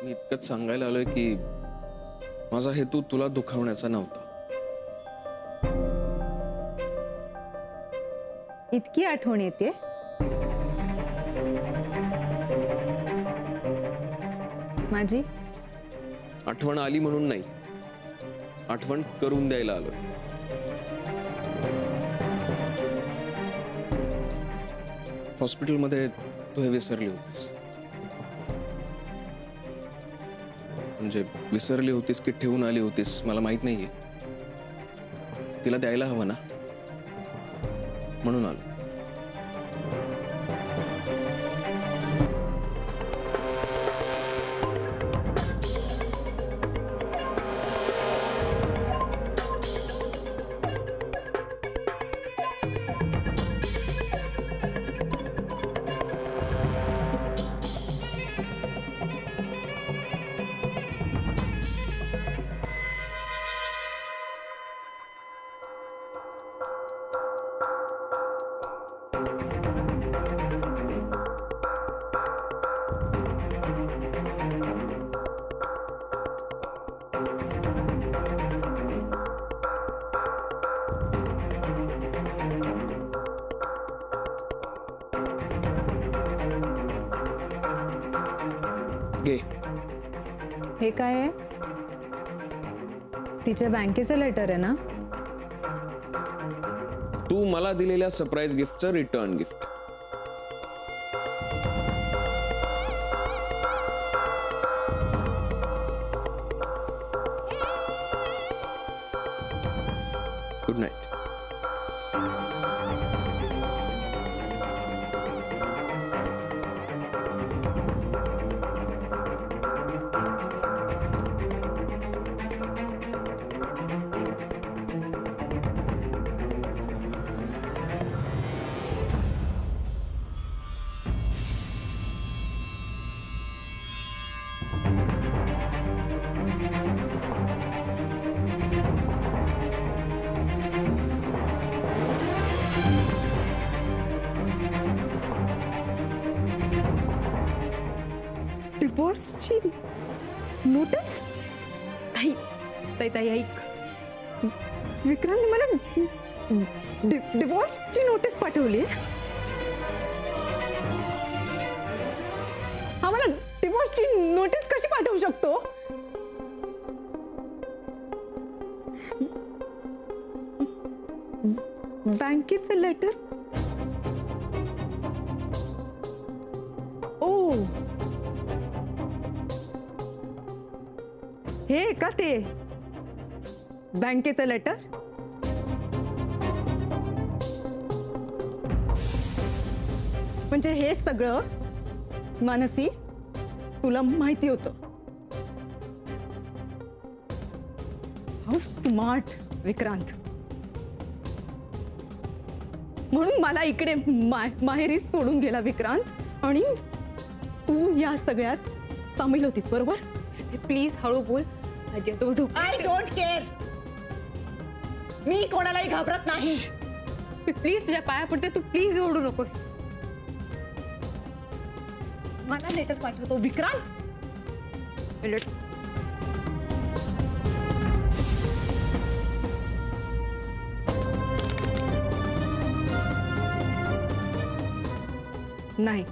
मी इतकंच सांगायला आलोय की माझा हेतू तुला दुखावण्याचा नव्हता. इतकी आठवण येते? माझी आठवण आली म्हणून नाही, आठवण करून द्यायला आलोय. हॉस्पिटलमध्ये तू हे विसरली होतीस. म्हणजे विसरली होतीस की ठेवून आली होतीस मला माहित नाहीये. तिला द्यायला हवं ना, म्हणून आलो. घे. हे काय आहे? तिच्या बँकेचं लेटर आहे ना? तू मला दिलेल्या सरप्राईज गिफ्टचं रिटर्न गिफ्ट. Good night. डिवोर्सची नोटीस? ताई ताई ताई ऐक. विक्रांत मला डिवोर्सची नोटीस पाठवली. हा, मला डिवोर्सची नोटीस कशी पाठवू शकतो? बँकेचं लेटर? ओ, हे का ते बँकेचं लेटर? म्हणजे हे सगळं मानसी तुला माहिती होतं. How smart Vikrant. म्हणून मला इकडे माहेरी सोडून गेला विक्रांत, आणि तू या सगळ्यात सामील होतीस, बरोबर? प्लीज हळू बोल. आजी आजोबा आय डोंट केअर. मी कोणालाही घाबरत नाही. प्लीज तुझ्या पाया पडते, तू प्लीज ओरडू नकोस. मला लेटर पाठवतो विक्रांत. नाही,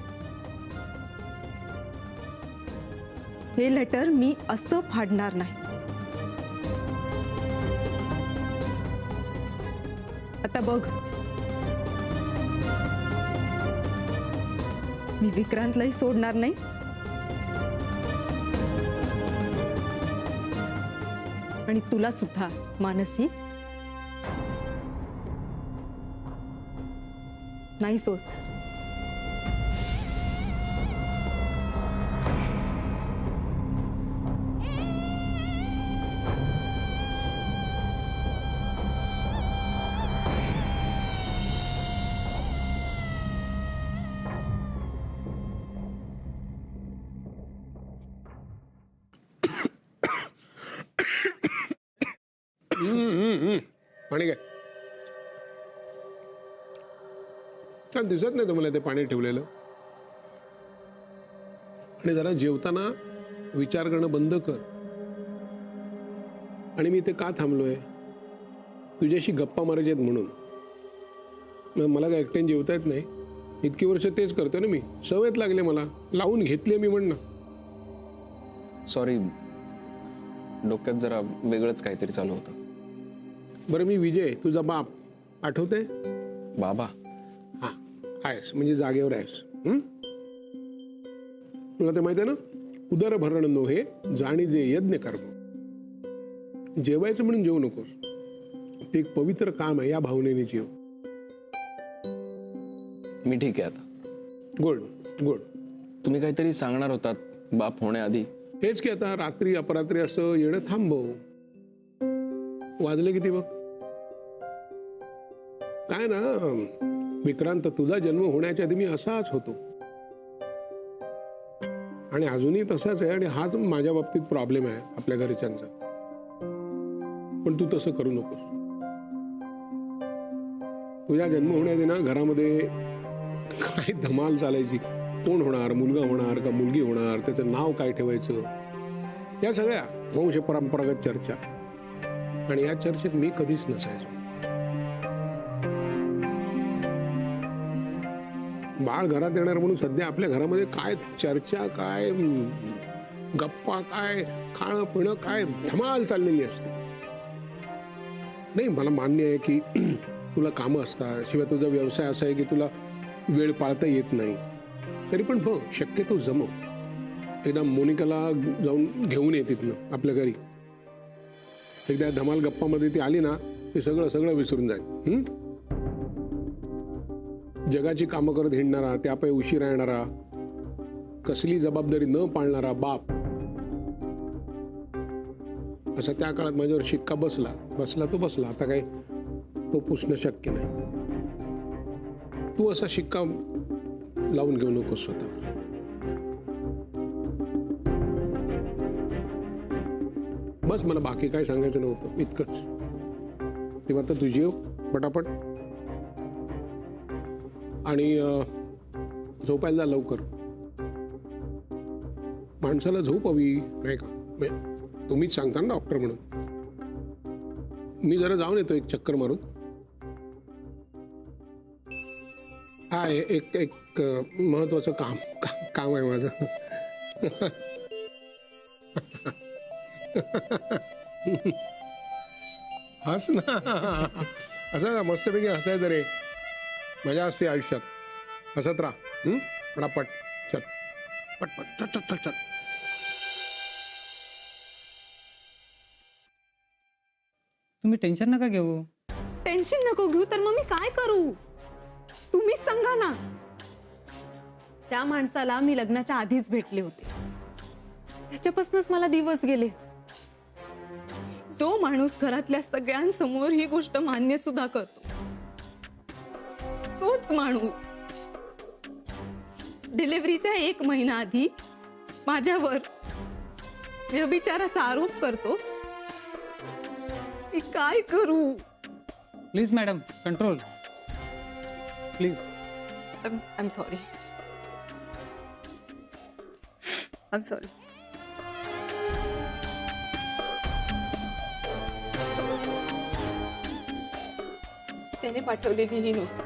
हे लेटर मी असं फाडणार नाही. आता बघच, मी विक्रांतलाही सोडणार नाही, आणि तुला सुद्धा मानसी नाही सोड. पाणी काय काय दिसत नाही तुम्हाला ते पाणी ठेवलेलं? आणि जरा जेवताना विचार करणं बंद कर. आणि मी ते का थांबलोय? तुझ्याशी गप्पा मारायचे आहेत म्हणून. मग मला काय एकट्याने जेवता येत नाही? इतकी वर्ष तेच करतोय ना मी. सवयच लागले मला. लावून घेतली मी म्हणणं. सॉरी, डोक्यात जरा वेगळंच काहीतरी चालू होतं. बरं, मी विजय, तुझा बाप, आठवतंय? बाबा, हा, आहेस म्हणजे जागेवर आहेस. तुला ते माहिती आहे ना, उदर भरण नोहे जाणीजे यज्ञ कर्म. जेवायचं म्हणून जेवू नकोस. ते एक पवित्र काम आहे, या भावनेने जेव. मी ठीक आहे आता. Good good. तुम्ही काहीतरी सांगणार होतात बाप होण्याआधी. हेच की, आता रात्री अपरात्री असं येणं थांबव. वाजले किती बघ. काय ना विक्रांत, तुझा जन्म होण्याच्या आधी मी असाच होतो आणि अजूनही तसाच आहे. आणि हाच माझ्या बाबतीत प्रॉब्लेम आहे आपल्या घरच्यांचा. पण तू तसं करू नकोस. तुझ्या जन्म होण्याआधी ना घरामध्ये काय धमाल चालायची. कोण होणार, मुलगा होणार का मुलगी होणार, त्याचं नाव काय ठेवायचं, या सगळ्या वंश परंपरागत चर्चा. आणि या चर्चेत मी कधीच नसायचो. बाळ घरात येणार म्हणून सध्या आपल्या घरामध्ये काय चर्चा, काय गप्पा, काय खाणं पिणं, काय धमाल चाललेली असते. नाही, मला मान्य आहे की तुला कामं असतात, शिवाय तुझा व्यवसाय असा आहे की तुला वेळ पाळता येत नाही. तरी पण बघ, शक्यतो जमव. एकदा मोनिकाला जाऊन घेऊन ये तिथनं आपल्या घरी. एकदा धमाल गप्पामध्ये ती आली ना, ते सगळं सगळं विसरून जाईल. जगाची कामं करत हिंडणारा, त्यापायी उशिरा येणारा, कसली जबाबदारी न पाळणारा बाप, असा त्या काळात माझ्यावर शिक्का बसला तो बसला. आता काय तो पुसणं शक्य नाही. तू असा शिक्का लावून घेऊ नको स्वतःवर. बस, मला बाकी काय सांगायचं नव्हतं, इतकंच. तेव्हा आता तुझी पटापट आणि झोपायला जा लवकर. माणसाला झोप हवी नाही का? तुम्हीच सांगता ना डॉक्टर म्हणून. मी जरा जाऊन येतो एक चक्कर मारून. हा, एक महत्वाचं काम आहे माझं. हस ना, असं मस्तपैकी हसायचं रे. मजा असते आयुष्यात. हसत राहा. पटापट चल, पटपट चल चल चल चल. तुम्ही टेन्शन नका घेऊ. टेन्शन नको घेऊ तर मग मी काय करू? तुम्हीच सांगा ना. त्या माणसाला मी लग्नाच्या आधीच भेटले होते. त्याच्यापासूनच मला दिवस गेले. तो माणूस घरातल्या सगळ्यांसमोर ही गोष्ट मान्य सुद्धा करतो. तोच माणूस डिलिव्हरीच्या 1 महिना आधी माझ्यावर व्यभिचाराचा आरोप करतो. मी काय करू? Please madam, control please. I'm sorry. I'm sorry. त्याने पाठवलेली ही नोट.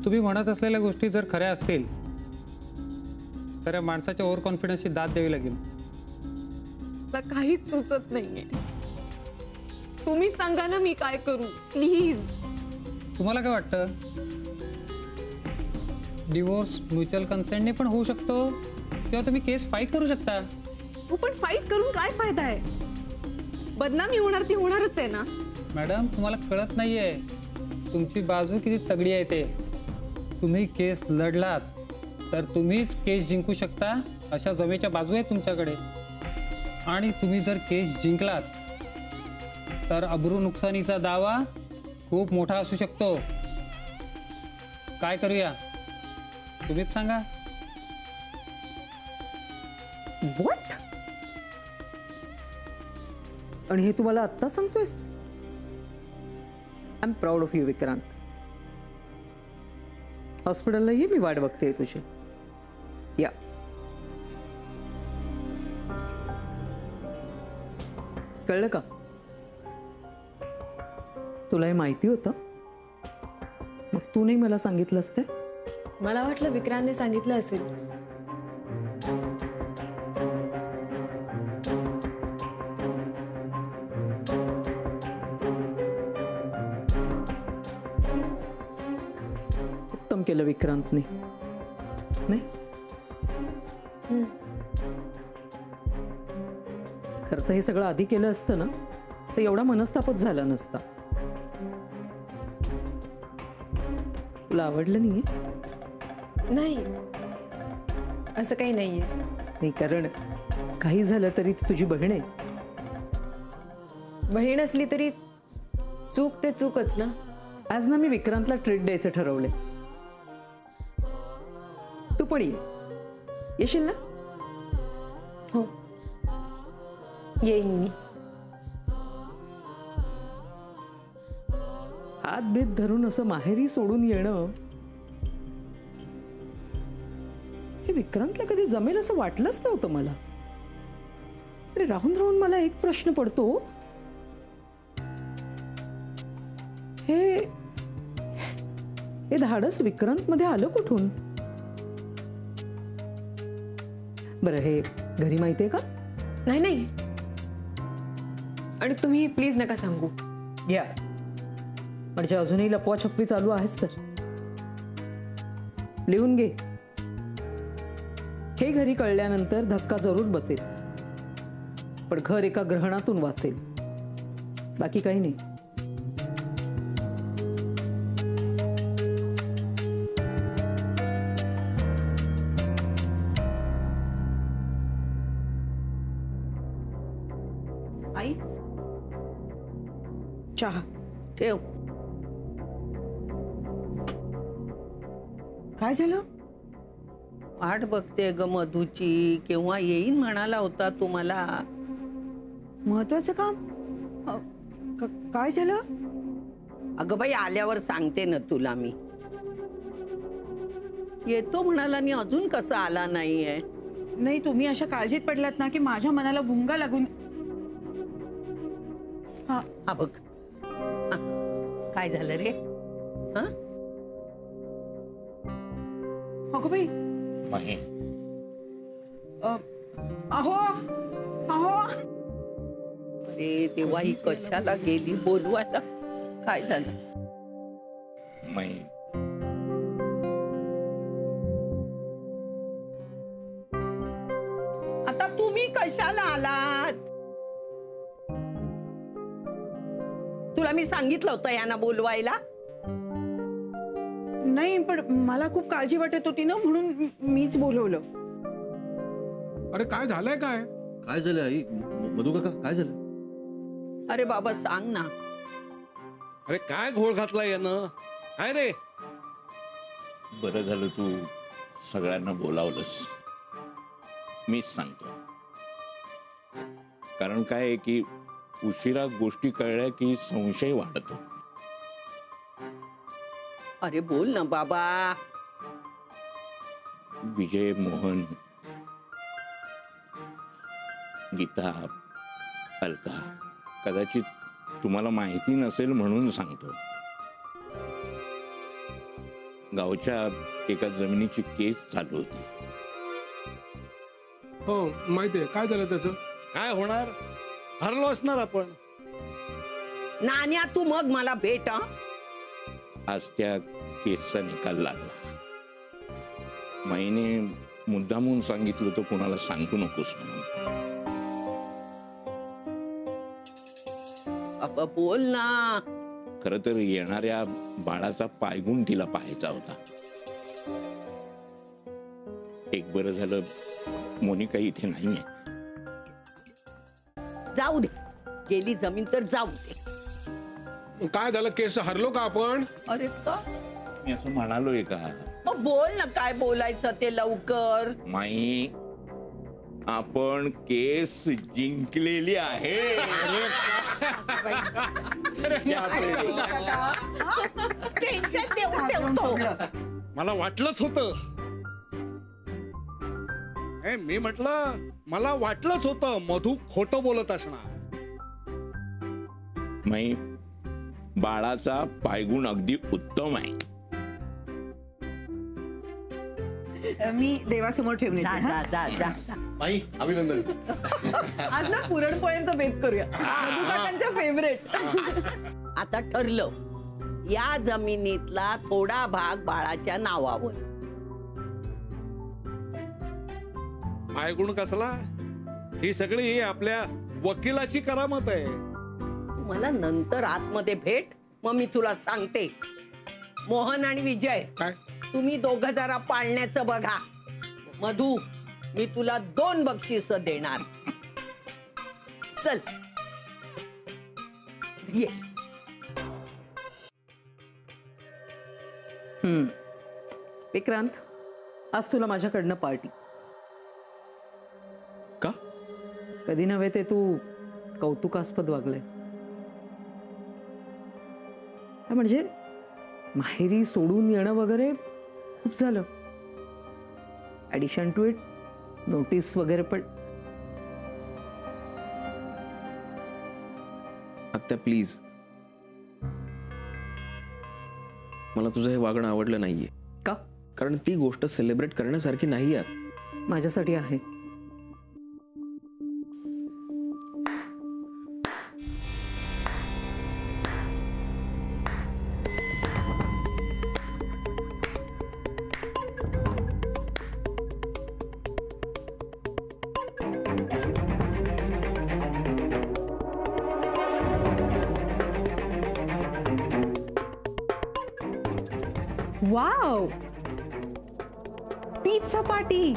तुम्ही म्हणत असलेल्या गोष्टी जर खऱ्या असतील तर या माणसाच्या ओव्हर कॉन्फिडन्सची दाद द्यावी लागेल. मला काहीच सुचत नाहीये. तुम्ही सांगा ना, मी काय करू प्लीज. तुम्हाला काय वाटतं? डिवोर्स म्युच्युअल कन्सेंटने पण होऊ शकतो किंवा तुम्ही केस फाईट करू शकता. हो, पण फाईट करून काय फायदा आहे? बदनामी होणार ती होणारच आहे ना. मॅडम, तुम्हाला कळत नाहीये तुमची बाजू किती तगडी आहे ते. तुम्ही केस लढलात तर तुम्हीच केस जिंकू शकता अशा जमेच्या बाजू आहेत तुमच्याकडे. आणि तुम्ही जर केस जिंकलात तर अब्रू नुकसानीचा दावा खूप मोठा असू शकतो. काय करूया तुम्हीच सांगा. व्हॉट? आणि हे तुम्हाला आत्ता सांगतोयस? Am proud of you Vikrant. हॉस्पिटलला ये मी वाट बघते तुझी. या कळलं का? तुला हे माहिती होतं? मग तू नाही मला सांगितलंस ते? मला वाटलं विक्रांतने सांगितलं असेल. उत्तम केलं विक्रांतने, नाही? खरं तर हे सगळं आधी केलं असतं ना तर एवढा मनस्तापच झाला नसता. तुला आवडलं नाहीये? नाही, असं काही नाहीये. नाही, कारण काही झालं तरी ती तुझी बहीण आहे. बहीण असली तरी चूक ते चूकच ना. आज ना मी विक्रांतला ट्रीट द्यायचं ठरवलंय. तू पण येशील ना? हो, येईन मी. हात भेद धरून असं माहेरी सोडून येणं हे विक्रांतला कधी जमेल असं वाटलंच नव्हतं मला. अरे राहून राहून मला एक प्रश्न पडतो, हे धाडस विक्रांत मध्ये आलं कुठून? बरं, हे घरी माहितीये का? नाही नाही, आणि तुम्ही प्लीज नका सांगू. या म्हणजे अजूनही लपवाछपवी चालू आहेच तर. लिहून घे. हे घरी कळल्यानंतर धक्का जरूर बसेल, पण घर एका ग्रहणातून वाचेल, बाकी काही नाही. आई, चहा ठेव. काय झालं? वाट बघते ग मधूची, केव्हा येईन म्हणाला होता तुम्हाला. महत्वाचं काम? काय झालं? अगं बाई, आल्यावर सांगते ना तुला मी. येतो म्हणाला आणि अजून कसा आला नाहीये? नाही, तुम्ही अशा काळजीत पडलात ना की माझ्या मनाला भुंगा लागून. हा बघ, काय झालं रे? हा अगो बाई, अहो अहो, अरे तेव्हा ही कशाला गेली बोलवायला? काय झालं? आता तुम्ही कशाला आलात? तुला मी सांगितलं होतं यांना बोलवायला. नाही, पण मला खूप काळजी वाटत होती ना, म्हणून मीच बोलवलं. अरे काय झालंय? काय काय झालं आई? मधू काका काय झालं? अरे बाबा सांग ना. अरे काय घोळ घातला यानं? काय रे? बरं झालं तू सगळ्यांना बोलावलंस. मीच सांगतो. कारण काय आहे की उशिरा गोष्टी कळल्या की संशय वाढतो. अरे बोल ना बाबा. विजय, मोहन, गीता, अलका, कदाचित तुम्हाला माहिती नसेल म्हणून सांगतो. गावच्या एका जमिनीची केस चालू होती. हो माहितीये. काय झालं त्याचं? काय होणार? हरलो असणार आपण. नाण्या, तू मग मला भेट. आज त्या केसचा निकाल लागला. माईने मुद्दामून सांगितलं तर कोणाला सांगू नकोस म्हणून. बाबा बोल ना. खरं तर येणाऱ्या बाळाचा पायगुण तिला पाहायचा होता. एक बरं झालं मोनिका इथे नाहीये. जाऊ दे, गेली जमीन तर जाऊ दे. काय झालं? केस हरलो का आपण? अरे का? मी असं म्हणालोय का? बोल ना, काय बोलायचं ते लवकर. माई, आपण केस जिंकलेली आहे. टेन्शन देऊन ठेवतो. मला वाटलंच होतं. मी म्हटलं मला वाटलंच होतं मधू खोटं बोलत असणार. माई, बाळाचा पायगुण अगदी उत्तम आहे. मी देवासमोर ठेवून येते, हा? जा जा जा. आई अभिनंदन. आज ना पुरणपोळ्यांचा बेत करूया, मधुकाकांच्या फेवरेट. आता ठरलं, या जमिनीतला थोडा भाग बाळाच्या नावावर. पायगुण कसला? ही सगळी आपल्या वकिलाची करामत आहे. मला नंतर आतमध्ये भेट, मग मी तुला सांगते. मोहन आणि विजय, काय तुम्ही दोघं जरा पाळण्याचं बघा. मधू, मी तुला 2 बक्षीस देणार. चल ये. विक्रांत, आज तुला माझ्याकडनं पार्टी. का? कधी नव्हे ते तू कौतुकास्पद वागलायस. म्हणजे माहेरी सोडून येणं वगैरे खूप झालं. ऍडिशन टू इट नोटीस वगैरे पण. आत्या प्लीज, मला तुझं हे वागणं आवडलं नाहीये. का? कारण ती गोष्ट सेलिब्रेट करण्यासारखी नाही आहे. माझ्यासाठी आहे. Wow, pizza party.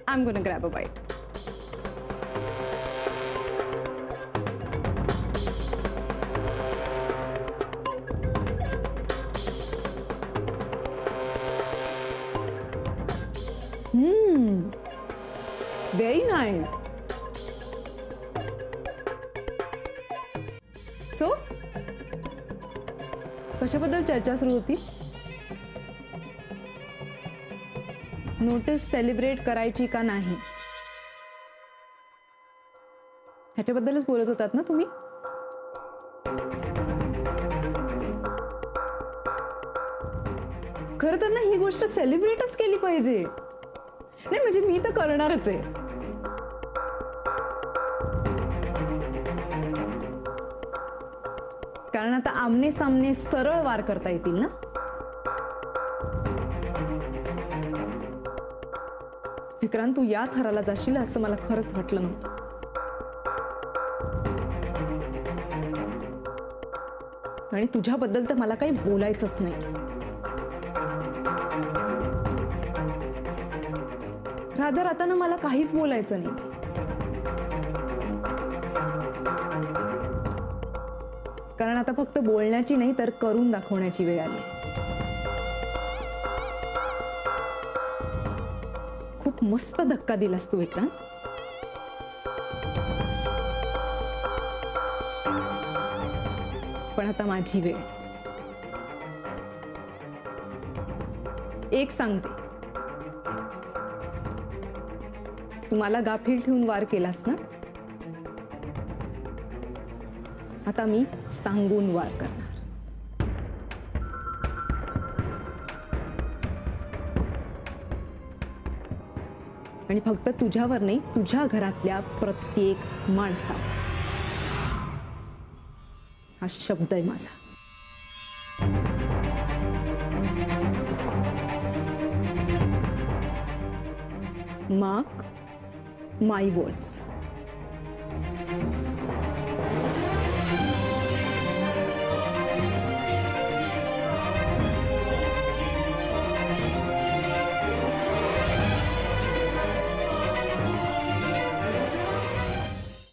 I'm gonna grab a bite. Very nice. So, कशाबद्दल चर्चा सुरू होती? नोटीस सेलिब्रेट करायची का नाही ह्याच्याबद्दलच बोलत होतात ना तुम्ही? खरं तर ना ही गोष्ट सेलिब्रेटच केली पाहिजे. नाही म्हणजे मी तर करणारच आहे. कारण आता आमने सामने सरळ वार करता येतील ना. विक्रांत, तू या थराला जाशील असं मला खरंच वाटलं नव्हतं. आणि तुझ्याबद्दल तर मला काही बोलायचंच नाही. रादर आता ना मला काहीच बोलायचं नाही. कारण आता फक्त बोलण्याची नाही तर करून दाखवण्याची वेळ आली. खूप मस्त धक्का दिलास तू विक्रांत. पण आता माझी वेळ. एक सांगते, तू मला गाफील ठेवून वार केलास ना, आता मी सांगून वार करणार. आणि फक्त तुझ्यावर नाही, तुझ्या घरातल्या प्रत्येक माणसावर. हा शब्द आहे माझा. मार्क माय वर्ड्स.